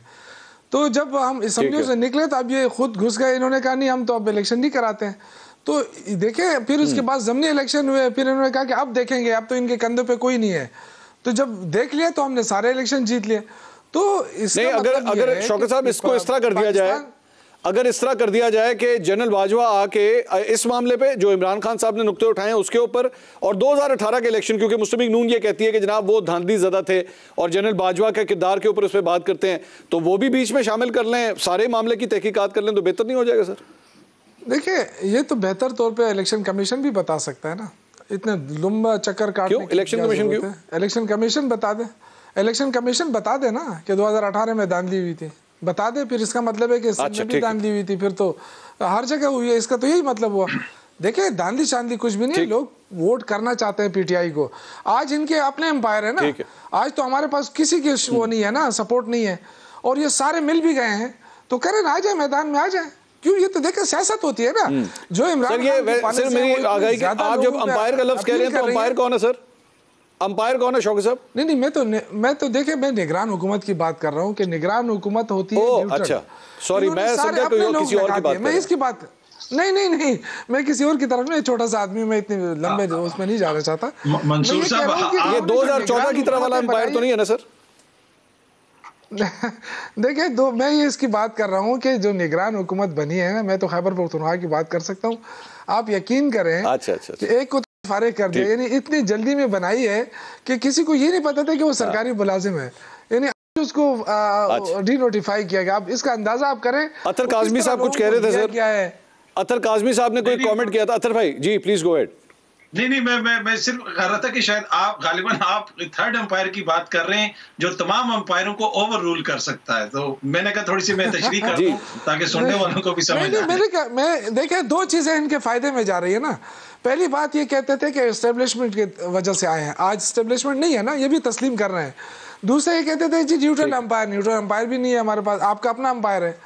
तो जब हम असम्बलियों से निकले तो अब ये खुद घुस गए, इन्होंने कहा नहीं हम तो अब इलेक्शन नहीं कराते हैं। तो देखें फिर उसके बाद ज़मीनी इलेक्शन हुए, फिर इन्होंने कहा कि अब देखेंगे, अब तो इनके कंधों पे कोई नहीं है। तो जब देख लिया तो हमने सारे इलेक्शन जीत लिए। तो इसका मतलब अगर शौकत साहब इसको इस तरह कर दिया जाए, अगर इस तरह कर दिया जाए कि जनरल बाजवा आके इस मामले पे जो इमरान खान साहब ने नुक्ते उठाए हैं उसके ऊपर, और 2018 के इलेक्शन, क्योंकि मुस्लिम लीग नून ये कहती है कि जनाब वो धांधली ज़दा थे और जनरल बाजवा के किरदार के ऊपर उस पर बात करते हैं, तो वो भी बीच में शामिल कर लें, सारे मामले की तहकीकात कर लें तो बेहतर नहीं हो जाएगा सर? देखिए ये तो बेहतर तौर पर इलेक्शन कमीशन भी बता सकता है ना, इतने लंबा चक्कर काटने। इलेक्शन कमीशन क्यों? इलेक्शन कमीशन बता दे, इलेक्शन कमीशन बता दे ना कि 2018 में धांधली हुई थी, बता दे। फिर इसका मतलब है कि इसमें भी धांधली हुई थी, फिर तो हर जगह हुई है, इसका तो यही मतलब हुआ। देखिए धांधली शांति कुछ भी नहीं है, लोग वोट करना चाहते हैं पीटीआई को। आज इनके अपने एम्पायर है ना, आज तो हमारे पास किसी की वो नहीं है ना, सपोर्ट नहीं है, और ये सारे मिल भी गए हैं। तो करें ना, आ जाए मैदान में, आ जाए। क्यों? ये तो देखिए सियासत होती है ना। जो इमरान आप जब अंपायर का लफ्ज कह रहे हैं तो अंपायर कौन है सर? अंपायर कौन है शौकत साहब? नहीं, मैं तो देखिए मैं निगरान हुकूमत की बात कर रहा हूँ कि निगरान हुकूमत होती है। अच्छा सॉरी, मैं समझा किसी और की बात, मैं इसकी बात नहीं, मैं किसी और की तरफ नहीं, छोटा सा आदमी, मैं इतने लंबे उसमें नहीं जाना चाहता। मंसूर साहब, ये 2014 की तरह वाला अंपायर तो नहीं है ना सर? देखिए मैं ये इसकी बात कर रहा हूँ कि जो निगरान हुकूमत बनी है ना, मैं तो खैबर पख्तूनख्वा की बात कर सकता हूँ। आप यकीन करें अच्छा। एक को फारिग कर दिया, यानी इतनी जल्दी में बनाई है कि किसी को ये नहीं पता था कि वो सरकारी मुलाजिम है, यानी उसको डी नोटिफाई किया गया। अब इसका अंदाजा आप करें। अतर काज़मी साहब कुछ कह रहे थे सर, क्या है? अतर काज़मी साहब ने कोई कमेंट किया था। अतर भाई जी प्लीज गो अहेड। नहीं, मैं सिर्फ कह रहा था कि शायद आप गालिबन आप थर्ड अंपायर की बात कर रहे हैं जो तमाम अंपायरों को ओवर रूल कर सकता है। तो मैंने कहा थोड़ी सी मैं तशरीह कर दूं ताकि सुनने वालों को भी समझ आए। मैं देखिए दो चीजें इनके फायदे में जा रही है ना। पहली बात ये कहते थे कि एस्टेब्लिशमेंट की वजह से आए हैं, आज एस्टेब्लिशमेंट नहीं है ना, ये भी तस्लीम कर रहे हैं। दूसरा ये कहते थे जी न्यूट्रल अंपायर भी नहीं है हमारे पास, आपका अपना अंपायर है,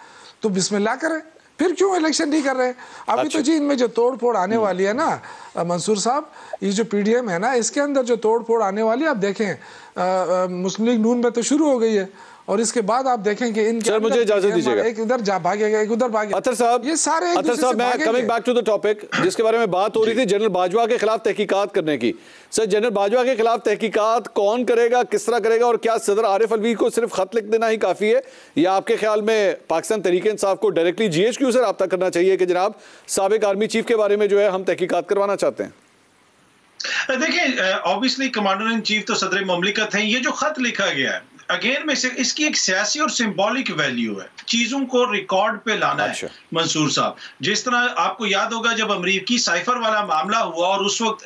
तो बिस्मिल्लाह करें। फिर क्यों इलेक्शन नहीं कर रहे हैं? अभी तो जी इनमें जो तोड़ फोड़ आने वाली है ना मंसूर साहब, ये जो पीडीएम है ना, इसके अंदर जो तोड़ फोड़ आने वाली है, आप देखें मुस्लिम लीग नून में तो शुरू हो गई है, और इसके बाद आप देखें कि इनके सर मुझे इजाजत दीजिएगा, एक इधर जा भागेगा, एक उधर भागेगा। अतर साहब, ये सारे अतर साहब, मैं coming back to the topic जिसके बारे में बात हो रही थी, जनरल बाजवा के खिलाफ तहकीकात करने की। सर, जनरल बाजवा के खिलाफ तहकीकात कौन करेगा, किस तरह करेगा, और क्या सदर आरिफ अलवी को सिर्फ खत लिख देना ही काफी है, या आपके ख्याल में पाकिस्तान तहरीक इंसाफ को डायरेक्टली GHQ से रब्ता करना चाहिए कि जनाब साबिक आर्मी चीफ के बारे में जो है हम तहकीकात करवाना चाहते हैं? देखिए, ऑब्वियसली कमांडर इन चीफ तो सदर ममलिकत है। ये जो खत लिखा गया है अगेन में से इसकी एक सियासी और सिंबॉलिक वैल्यू है, चीजों को रिकॉर्ड पे लाना है। मंसूर साहब, जिस तरह आपको याद होगा जब अमरीकी साइफर वाला मामला हुआ और उस वक्त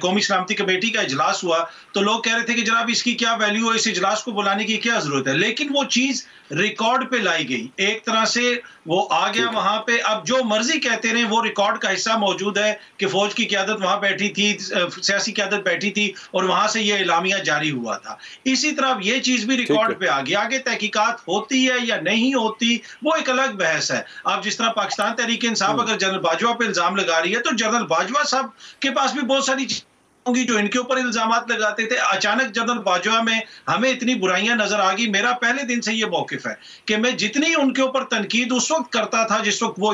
कौमी सलामती कमेटी का इजलास हुआ तो लोग कह रहे थे कि जनाब इसकी क्या वैल्यू है, इस इजलास को बुलाने की क्या जरूरत है, लेकिन वो चीज रिकॉर्ड पे लाई गई, एक तरह से वो आ गया वहां पे। अब जो मर्जी कहते रहे, वो रिकॉर्ड का हिस्सा मौजूद है कि फौज की क्यादत वहां बैठी थी, सियासी क्यादत बैठी थी, और वहां से ये एलामिया जारी हुआ था। इसी तरह ये चीज भी रिकॉर्ड पे आ गई। आगे तहकीकात होती है या नहीं होती वो एक अलग बहस है। अब जिस तरह पाकिस्तान तहरीक इंसाफ अगर जनरल बाजवा पे इल्जाम लगा रही है तो जनरल बाजवा साहब के पास भी बहुत सारी होंगी जो इनके ऊपर इल्जामात लगाते थे। अचानक जनरल बाजवा में हमें इतनी बुराइयां नजर आ गई। मेरा पहले दिन से ये मौकिफ है कि मैं जितनी उनके ऊपर तनकीद उस वक्त करता था जिस वक्त वो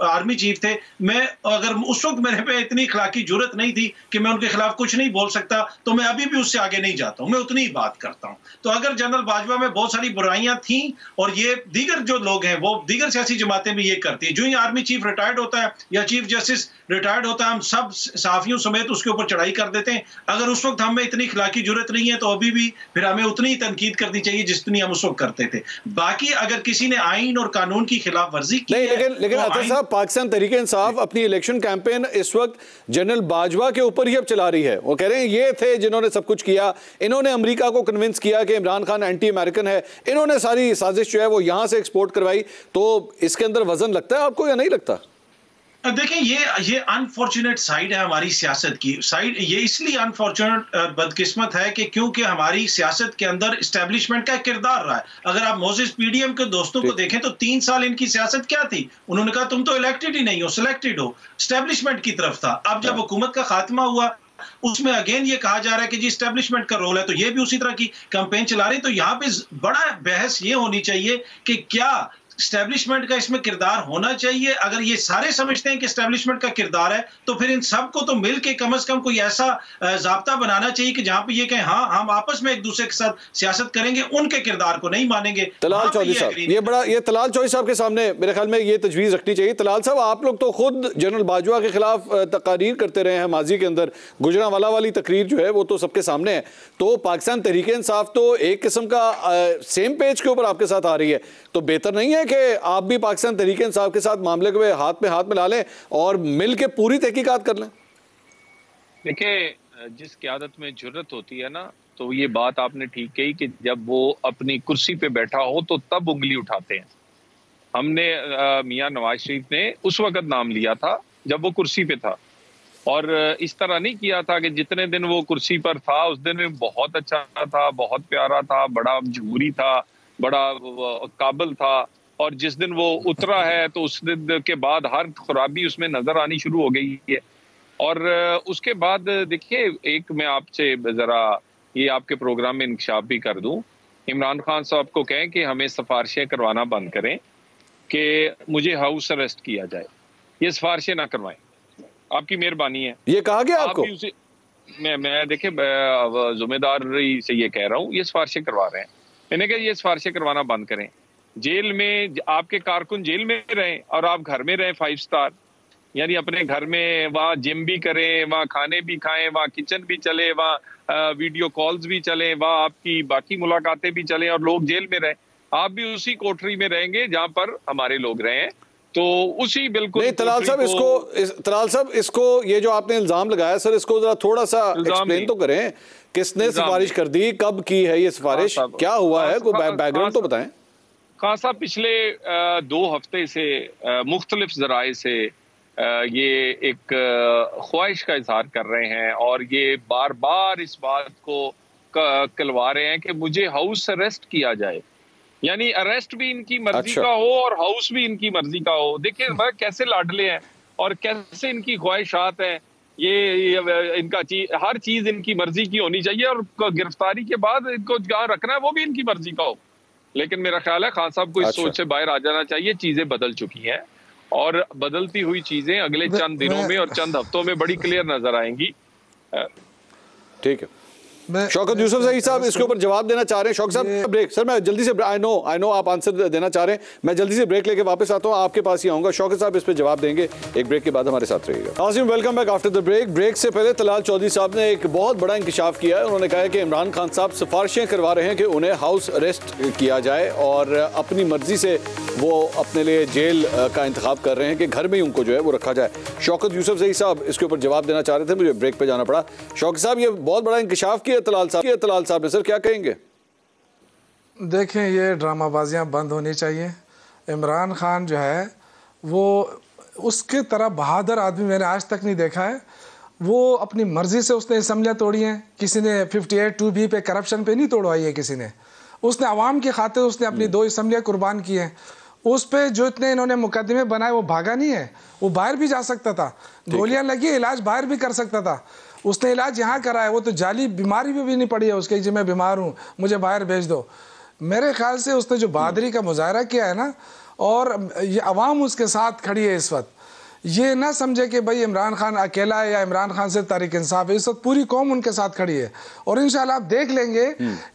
आर्मी चीफ थे, मैं अगर उस वक्त मेरे पे इतनी इखलाकी जुर्रत नहीं थी कि मैं उनके खिलाफ कुछ नहीं बोल सकता, तो मैं अभी भी उससे आगे नहीं जाता हूं, मैं उतनी ही बात करता हूं। तो अगर जनरल बाजवा में बहुत सारी बुराइयां थी और ये दीगर जो लोग हैं वो दीगर सियासी जमातें भी ये करती हैं, जो ही आर्मी चीफ रिटायर्ड होता है या चीफ जस्टिस रिटायर्ड होता है, हम सब सहाफियों समेत उसके ऊपर चढ़ाई कर देते हैं। अगर उस वक्त हमें इतनी खिलाकी जरूरत नहीं है तो अभी भी फिर हमें उतनी ही तनकीद करनी चाहिए जितनी हम उस वक्त करते थे। बाकी अगर किसी ने आईन और कानून की खिलाफ वर्जी की नहीं, लेकिन अतर साहब, पाकिस्तान तहरीक इंसाफ अपनी इलेक्शन कैंपेन इस वक्त जनरल बाजवा के ऊपर ही अब चला रही है। वो कह रहे हैं ये थे जिन्होंने सब कुछ किया, इन्होंने अमेरिका को कन्विंस किया कि इमरान खान एंटी अमेरिकन है, इन्होंने सारी साजिश जो है वो यहां से एक्सपोर्ट करवाई। तो इसके अंदर वजन लगता है आपको या नहीं लगता? देखिए, ये अनफॉर्चुनेट साइड है हमारी सियासत की साइड। ये इसलिए अनफॉर्चुनेट बदकिस्मत है कि क्योंकि हमारी सियासत के अंदर एस्टेब्लिशमेंट का किरदार रहा है। अगर आप मोजेस PDM के दोस्तों को देखें तो 3 साल इनकी सियासत क्या थी? उन्होंने कहा तुम तो इलेक्टेड ही नहीं हो, सिलेक्टेड हो, एस्टेब्लिशमेंट की तरफ था। अब जब हुकूमत का खात्मा हुआ उसमें अगेन ये कहा जा रहा है कि जी एस्टेब्लिशमेंट का रोल है, तो ये भी उसी तरह की कैंपेन चला रही है। तो यहाँ पे बड़ा बहस ये होनी चाहिए कि क्या एस्टेब्लिशमेंट का इसमें किरदार होना चाहिए। अगर ये सारे समझते हैं कि एस्टेब्लिशमेंट का किरदार है तो फिर इन सबको तो मिलके कम से कम कोई ऐसा ज़ाब्ता बनाना चाहिए कि जहां पे ये कहें हाँ हम आपस में एक दूसरे के साथ सियासत करेंगे, उनके किरदार को नहीं मानेंगे। तलाल चौधरी साहब, ये तलाल चौधरी साहब के सामने मेरे ख्याल में ये तजवीज़ रखनी चाहिए। तलाल साहब, आप लोग तो खुद जनरल बाजवा के खिलाफ तकारीर करते रहे हैं माजी के अंदर, गुजरांवाला वाली तकरीर जो है वो तो सबके सामने है। तो पाकिस्तान तहरीक इंसाफ तो एक किस्म का सेम पेज के ऊपर आपके साथ आ रही है, तो बेहतर नहीं है कि आप भी पाकिस्तान तहरीक इंसाफ के साथ मामले को हाथ में हाथ मिला लें और मिल के पूरी तहकीकात कर लें? देखिए, जिस क़यादत में जुर्रत होती है ना, तो ये बात आपने ठीक कही कि जब वो अपनी कुर्सी पे बैठा हो तो तब उंगली उठाते हैं। हमने मियां नवाज शरीफ ने उस वक्त नाम लिया था जब वो कुर्सी पे था, और इस तरह नहीं किया था कि जितने दिन वो कुर्सी पर था उस दिन में बहुत अच्छा था, बहुत प्यारा था, बड़ा जमहूरी था, बड़ा काबिल था, और जिस दिन वो उतरा है तो उस दिन के बाद हर खराबी उसमें नजर आनी शुरू हो गई है। और उसके बाद देखिए, एक मैं आपसे जरा ये आपके प्रोग्राम में इंकशाफ भी कर दूं, इमरान खान साहब को कहें कि हमें सिफारिशें करवाना बंद करें कि मुझे हाउस अरेस्ट किया जाए, ये सिफारिशें ना करवाएं, आपकी मेहरबानी है। ये कहा गया आपको? मैं देखिए जिम्मेदारी से ये कह रहा हूँ, ये सिफारिशें करवा रहे हैं। मैंने कहा ये सिफारिशें करवाना बंद करें। जेल में आपके कारकुन जेल में रहें और आप घर में रहें 5 स्टार, यानी अपने घर में वहाँ जिम भी करें, वहाँ खाने भी खाएं, वहाँ किचन भी चले, वहाँ वीडियो कॉल्स भी चलें, वहाँ आपकी बाकी मुलाकातें भी चलें, और लोग जेल में रहें। आप भी उसी कोठरी में रहेंगे जहाँ पर हमारे लोग रहे हैं, तो उसी बिल्कुल नहीं। तलाल साहब, इसको ये जो आपने इल्जाम लगाया सर, इसको जरा थोड़ा सा एक्सप्लेन तो करें। किसने सिफारिश कर दी, कब की है ये सिफारिश, क्या हुआ है, कोई बैकग्राउंड तो बताएं। खान साहब, पिछले 2 हफ्ते से मुख्तलिफ जराए से ये एक ख्वाहिश का इजहार कर रहे हैं और ये बार बार इस बात को कहलवा रहे हैं कि मुझे हाउस अरेस्ट किया जाए, यानी अरेस्ट भी इनकी मर्जी का हो और हाउस भी इनकी मर्जी का हो। देखिए कैसे लाडले हैं और कैसे इनकी ख्वाहिशात हैं ये इनका हर चीज इनकी मर्जी की होनी चाहिए, और गिरफ्तारी के बाद इनको जहाँ रखना है वो भी इनकी मर्जी का हो। लेकिन मेरा ख्याल है खान साहब को इस सोच से बाहर आ जाना चाहिए। चीजें बदल चुकी हैं और बदलती हुई चीजें अगले चंद दिनों में और चंद हफ्तों में बड़ी क्लियर नजर आएंगी। ठीक है, शौकत यूसुफ ज़ई साहब इसके ऊपर जवाब देना चाह रहे हैं। शौकत साहब ब्रेक, सर मैं जल्दी से, आई नो आप आंसर देना चाह रहे हैं, मैं जल्दी से ब्रेक लेके वापस आता हूं, आपके पास ही आऊंगा। शौकत साहब इस पे जवाब देंगे, एक ब्रेक के बाद हमारे साथ रहिएगा। नाज़रीन welcome back after the break. Break से पहले तलाल चौधरी साहब ने एक बहुत बड़ा इंकशाफ किया है। उन्होंने कहा है कि इमरान खान साहब सिफारिशें करवा रहे हैं कि उन्हें हाउस अरेस्ट किया जाए और अपनी मर्जी से वो अपने लिए जेल का इंतखाब कर रहे हैं कि घर में ही उनको जो है वो रखा जाए। शौकत यूसुफ ज़ई साहब इसके ऊपर जवाब देना चाह रहे थे, मुझे ब्रेक पे जाना पड़ा। शौकत साहब ये बहुत बड़ा इंकशाफ किया तलाल साहब ने, सर क्या कहेंगे? देखें, ये ड्रामाबाजियाँ बंद होनी चाहिए। इमरान खान जो है वो उसके तरह बहादुर आदमी मैंने आज तक नहीं देखा है। वो अपनी मर्जी से उसने असम्बलियाँ तोड़ी हैं, किसी ने 58(2)B पे करप्शन पे नहीं तोड़वाई है किसी ने। उसने आवाम की खातिर उसने अपनी 2 असम्बलियाँ कुर्बान की हैं। उस पे जो इतने इन्होंने मुकदमे बनाए वो भागा नहीं है, वो बाहर भी जा सकता था, गोलियां लगी, इलाज बाहर भी कर सकता था। उसने इलाज यहाँ करा है, वो तो जाली बीमारी भी नहीं पड़ी है उसके जी मैं बीमार हूँ मुझे बाहर भेज दो। मेरे ख्याल से उसने जो बहादुरी का मुजाहरा किया है ना, और ये अवाम उसके साथ खड़ी है इस वक्त। ये ना समझे कि भाई इमरान खान अकेला है या इमरान खान से तहरीक इंसाफ है, इस वक्त पूरी कौम उनके साथ खड़ी है। और इंशाल्लाह आप देख लेंगे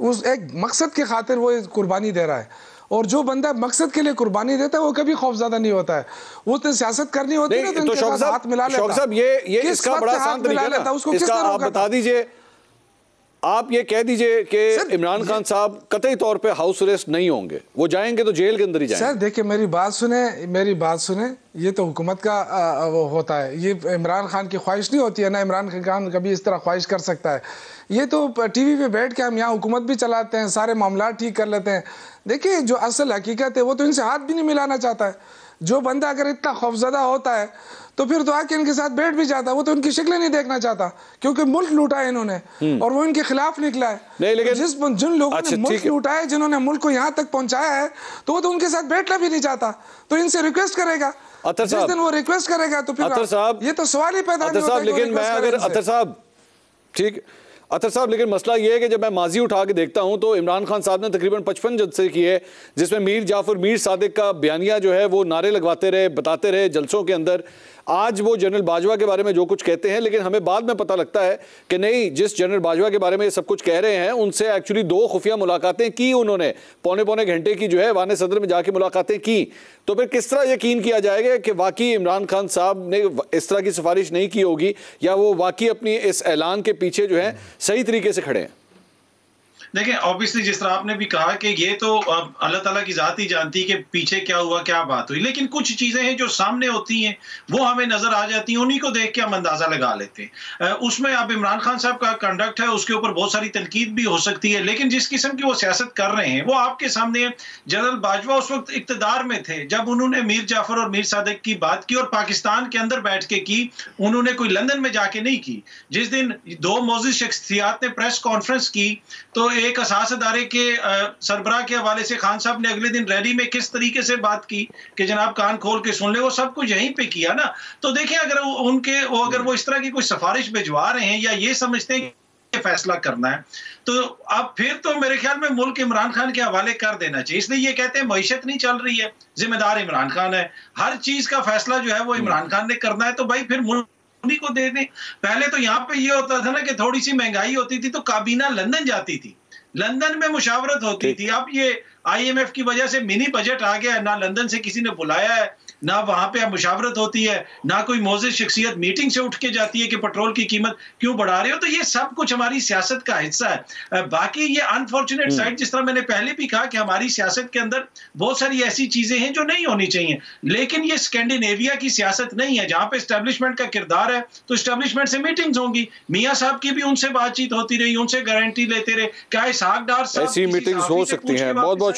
उस एक मकसद के खातिर वो कुर्बानी दे रहा है। और जो बंदा मकसद के लिए कुर्बानी देता है वो कभी खौफज़दा नहीं होता है। वो तो सियासत करनी होती है ना, तो इनके साथ हाथ मिला लेता। शौकत साहब ये इसका बड़ा आसान तरीका है, उसको इसका आप बता दीजिए। आप ये कह दीजिए कि इमरान खान साहब कतई तौर पे हाउस अरेस्ट नहीं होंगे, वो जाएंगे तो जेल के अंदर ही जाएंगे। सर देखिए मेरी बात सुने, ये तो हुकूमत का वो होता है, ये इमरान खान की ख्वाहिश नहीं होती है ना। इमरान खान कभी इस तरह ख्वाहिश कर सकता है? ये तो टीवी पे बैठ के हम यहाँ हुकूमत भी चलाते हैं, सारे मामला ठीक कर लेते हैं। देखिए जो असल हकीकत है वो तो इनसे हाथ भी नहीं मिलाना चाहता है। जो बंदा अगर इतना खौफजदा होता है तो फिर तो आके इनके साथ बैठ भी जाता है। वो तो उनकी शक्लें नहीं देखना चाहता क्योंकि मुल्क लूटा है इन्होंने और वो इनके खिलाफ निकला है। नहीं, लेकिन तो जिन लोगों ने मुल्क लूटा है, जिन्होंने मुल्क को यहाँ तक पहुंचाया है, तो वो तो उनके साथ बैठना भी नहीं चाहता। तो इनसे रिक्वेस्ट करेगा, जिस दिन वो रिक्वेस्ट करेगा तो फिर ये तो सवाल ही पैदा नहीं होता। लेकिन मैं अगर अतर साहब लेकिन मसला ये है कि जब मैं माजी उठा के देखता हूं तो इमरान खान साहब ने तकरीबन 55 जलसे किए, जिसमें मीर जाफर मीर सादिक का बयानिया जो है वो नारे लगवाते रहे, बताते रहे जलसों के अंदर। आज वो जनरल बाजवा के बारे में जो कुछ कहते हैं, लेकिन हमें बाद में पता लगता है कि नहीं, जिस जनरल बाजवा के बारे में ये सब कुछ कह रहे हैं उनसे एक्चुअली 2 खुफिया मुलाकातें की उन्होंने, पौने घंटे की जो है वाने सदर में जाके मुलाकातें की। तो फिर किस तरह यकीन किया जाएगा कि वाकई इमरान खान साहब ने इस तरह की सिफारिश नहीं की होगी, या वो वाकई अपनी इस ऐलान के पीछे जो है सही तरीके से खड़े हैं? देखिए ऑब्वियसली जिस तरह आपने भी कहा कि ये तो अल्लाह ताला की जात ही जानती है कि पीछे क्या हुआ, क्या बात हुई, लेकिन कुछ चीजें हैं जो सामने होती हैं वो हमें नजर आ जाती हैं, उन्हीं को देख के हम अंदाजा लगा लेते हैं। उसमें अब इमरान खान साहब का कंडक्ट है, उसके ऊपर बहुत सारी तनकीद भी हो सकती है, लेकिन जिस किस्म की वो सियासत कर रहे हैं वो आपके सामने। जनरल बाजवा उस वक्त इक्तदार में थे जब उन्होंने मीर जाफर और मीर सादिक की बात की, और पाकिस्तान के अंदर बैठ के की, उन्होंने कोई लंदन में जाके नहीं की। जिस दिन 2 मोअज़्ज़िज़ शख्सियात ने प्रेस कॉन्फ्रेंस की तो एक असास अदारे के सरबराह के हवाले से खान साहब ने अगले दिन रैली में किस तरीके से बात की कि जनाब कान खोल के सुन ले, वो सब कुछ यहीं पे किया ना। तो देखिए अगर वो इस तरह की कोई सिफारिश भिजवा रहे हैं या ये समझते हैं कि फैसला करना है, तो अब फिर तो मेरे ख्याल में मुल्क इमरान खान के हवाले कर देना चाहिए। इसलिए ये कहते हैं मईशत नहीं चल रही है, जिम्मेदार इमरान खान है, हर चीज का फैसला जो है वो इमरान खान ने करना है, तो भाई फिर मुल्क को दे दें। पहले तो यहाँ पे ये होता था ना कि थोड़ी सी महंगाई होती थी तो काबीना लंदन जाती थी, लंदन में मुशावरत होती थी। अब ये IMF की वजह से मिनी बजट आ गया, ना लंदन से किसी ने बुलाया है, ना वहां पे मुशावरत होती है, ना कोई मोअज़्ज़िज़ शख्सियत मीटिंग से उठ के जाती है कि पेट्रोल की कीमत क्यों बढ़ा रहे हो। तो ये सब कुछ हमारी सियासत का हिस्सा है। बाकी ये अनफॉर्चुनेट साइड, जिस तरह मैंने पहले भी कहा कि हमारी सियासत के अंदर बहुत सारी ऐसी चीजें हैं जो नहीं होनी चाहिए, लेकिन ये स्कैंडिनेविया की सियासत नहीं है जहां पे एस्टेब्लिशमेंट का किरदार है। तो एस्टेब्लिशमेंट से मीटिंग्स होंगी, मियाँ साहब की भी उनसे बातचीत होती रही, उनसे गारंटी लेते रहे, क्या इसहाक डार साहब ऐसी मीटिंग्स हो सकती हैं। बहुत बहुत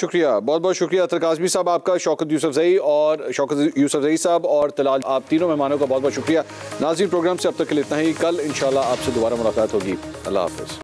शुक्रिया अतर काज़मी साहब आपका, शौकत यूसुफ ज़ई साहब और तलाल, आप तीनों मेहमानों का बहुत बहुत शुक्रिया। नाज़रीन प्रोग्राम से अब तक के लिए इतना ही, कल इंशाल्लाह आपसे दोबारा मुलाकात होगी। अल्लाह हाफ़िज़।